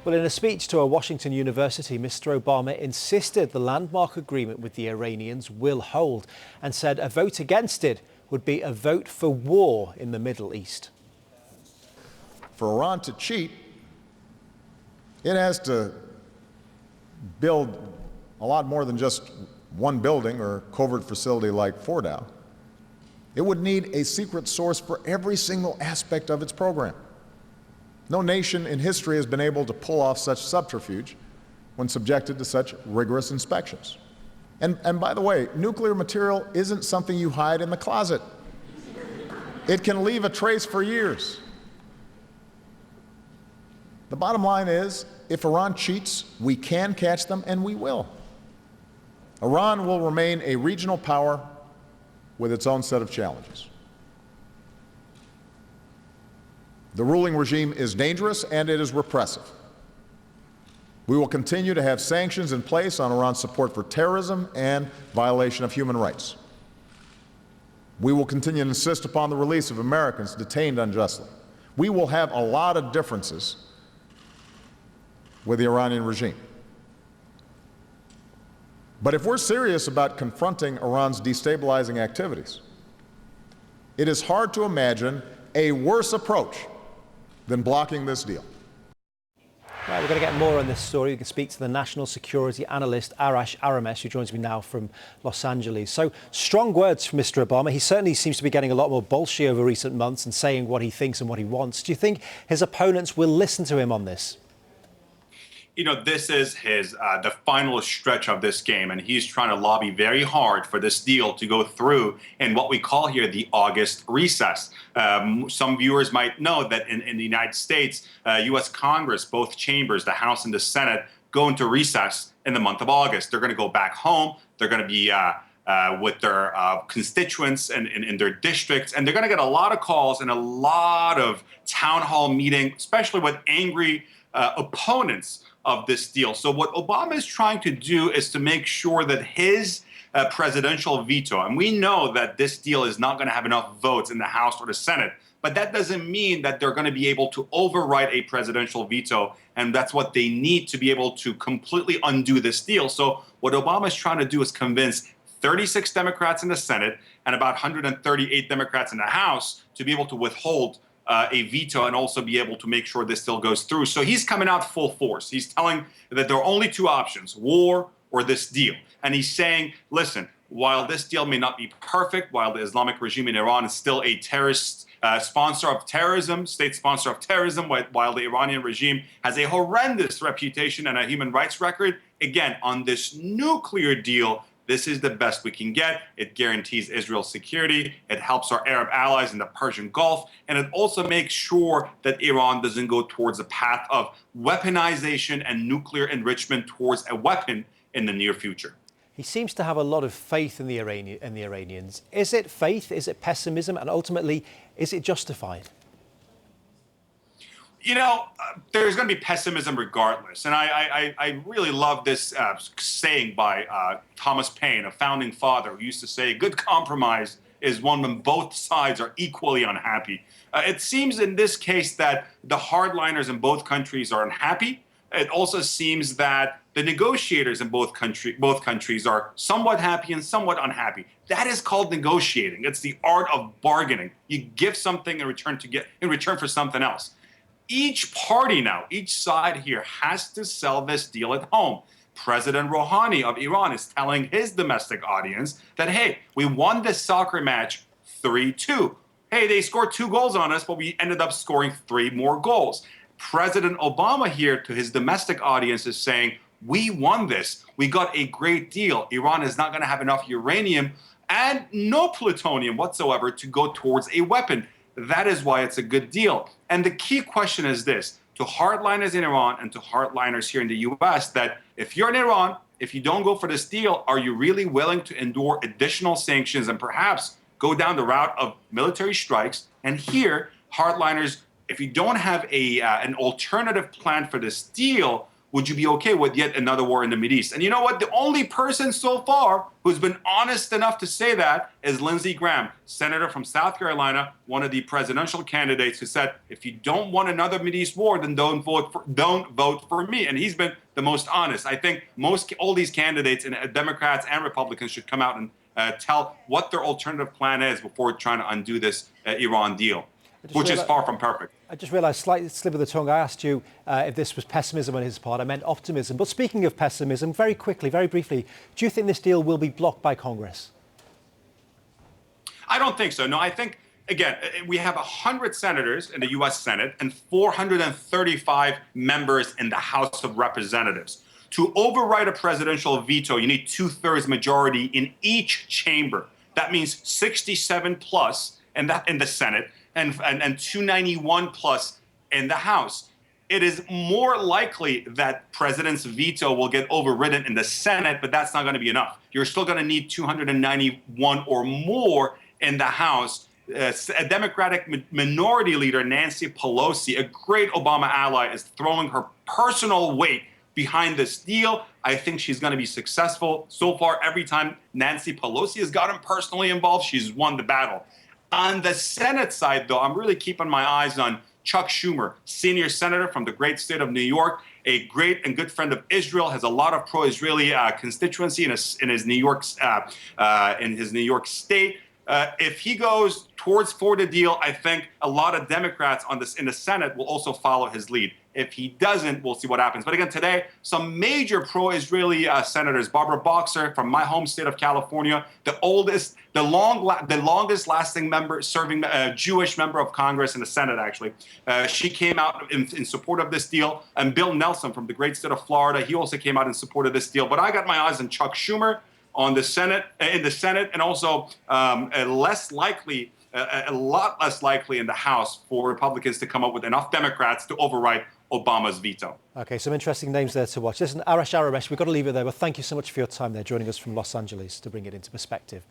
Well, in a speech to a Washington university, Mr. Obama insisted the landmark agreement with the Iranians will hold and said a vote against it would be a vote for war in the Middle East. For Iran to cheat, it has to build a lot more than just one building or covert facility like Fordow. It would need a secret source for every single aspect of its program. No nation in history has been able to pull off such subterfuge when subjected to such rigorous inspections. And by the way, nuclear material isn't something you hide in the closet. It can leave a trace for years. The bottom line is, if Iran cheats, we can catch them, and we will. Iran will remain a regional power with its own set of challenges. The ruling regime is dangerous and it is repressive. We will continue to have sanctions in place on Iran's support for terrorism and violation of human rights. We will continue to insist upon the release of Americans detained unjustly. We will have a lot of differences with the Iranian regime. But if we're serious about confronting Iran's destabilizing activities, it is hard to imagine a worse approach than blocking this deal. Right, we're going to get more on this story. We can speak to the national security analyst Arash Aramesh, who joins me now from Los Angeles. So, strong words from Mr. Obama. He certainly seems to be getting a lot more bolshy over recent months and saying what he thinks and what he wants. Do you think his opponents will listen to him on this? You know, this is his the final stretch of this game, and he's trying to lobby very hard for this deal to go through in what we call here the August recess. Some viewers might know that in the United States, U.S. Congress, both chambers, the House and the Senate, go into recess in the month of August. They're going to go back home. They're going to be with their constituents and in their districts, and they're going to get a lot of calls and a lot of town hall meeting, especially with angry opponents of this deal. So what Obama is trying to do is to make sure that his presidential veto, and we know that this deal is not going to have enough votes in the House or the Senate, but that doesn't mean that they're going to be able to override a presidential veto, and that's what they need to be able to completely undo this deal. So what Obama is trying to do is convince 36 Democrats in the Senate and about 138 Democrats in the House to be able to withhold a veto and also be able to make sure this still goes through. So he's coming out full force. He's telling that there are only two options, war or this deal. And he's saying, listen, while this deal may not be perfect, while the Islamic regime in Iran is still a terrorist sponsor of terrorism, state sponsor of terrorism, while the Iranian regime has a horrendous reputation and a human rights record, again, on this nuclear deal, this is the best we can get. It guarantees Israel's security. It helps our Arab allies in the Persian Gulf. And it also makes sure that Iran doesn't go towards a path of weaponization and nuclear enrichment towards a weapon in the near future. He seems to have a lot of faith in the Iranians. Is it faith? Is it pessimism? And ultimately, is it justified? You know, there's going to be pessimism regardless. And I really love this saying by Thomas Paine, a founding father, who used to say, a good compromise is one when both sides are equally unhappy. It seems in this case that the hardliners in both countries are unhappy. It also seems that the negotiators in both countries are somewhat happy and somewhat unhappy. That is called negotiating. It's the art of bargaining. You give something in return for something else. Each party now, each side here has to sell this deal at home. President Rouhani of Iran is telling his domestic audience that, hey, we won this soccer match 3-2. Hey, they scored 2 goals on us, but we ended up scoring 3 more goals. President Obama here to his domestic audience is saying, we won this. We got a great deal. Iran is not going to have enough uranium and no plutonium whatsoever to go towards a weapon. That is why it's a good deal. And the key question is this, to hardliners in Iran and to hardliners here in the U.S., that if you're in Iran, if you don't go for this deal, are you really willing to endure additional sanctions and perhaps go down the route of military strikes? And here, hardliners, if you don't have an alternative plan for this deal, would you be okay with yet another war in the Mideast? And you know what? The only person so far who's been honest enough to say that is Lindsey Graham, senator from South Carolina, one of the presidential candidates, who said, if you don't want another Mideast war, then don't vote for me. And he's been the most honest. I think all these candidates, and Democrats and Republicans, should come out and tell what their alternative plan is before trying to undo this Iran deal, which is far from perfect. I just realised, slightly slip of the tongue, I asked you if this was pessimism on his part. I meant optimism. But speaking of pessimism, very quickly, very briefly, do you think this deal will be blocked by Congress? I don't think so. No, I think, again, we have 100 senators in the U.S. Senate and 435 members in the House of Representatives. To override a presidential veto, you need 2/3 majority in each chamber. That means 67 plus in the Senate and 291 plus in the House. It is more likely that president's veto will get overridden in the Senate, but that's not going to be enough. You're still going to need 291 or more in the House. A Democratic minority leader, Nancy Pelosi, a great Obama ally, is throwing her personal weight behind this deal. I think she's going to be successful. So far, every time Nancy Pelosi has gotten personally involved, she's won the battle. On the Senate side, though, I'm really keeping my eyes on Chuck Schumer, senior senator from the great state of New York, a great and good friend of Israel, has a lot of pro-Israeli constituency in his New York state. If he goes for the deal, I think a lot of Democrats in the Senate will also follow his lead. If he doesn't, we'll see what happens. But again, today, some major pro-Israeli senators, Barbara Boxer from my home state of California, the longest lasting serving Jewish member of Congress in the Senate, actually. She came out in support of this deal. And Bill Nelson from the great state of Florida, he also came out in support of this deal. But I got my eyes on Chuck Schumer in the Senate, and also a lot less likely in the House for Republicans to come up with enough Democrats to override Obama's veto. OK, some interesting names there to watch. Listen, Arash Aramesh, we've got to leave it there, but thank you so much for your time there, joining us from Los Angeles to bring it into perspective.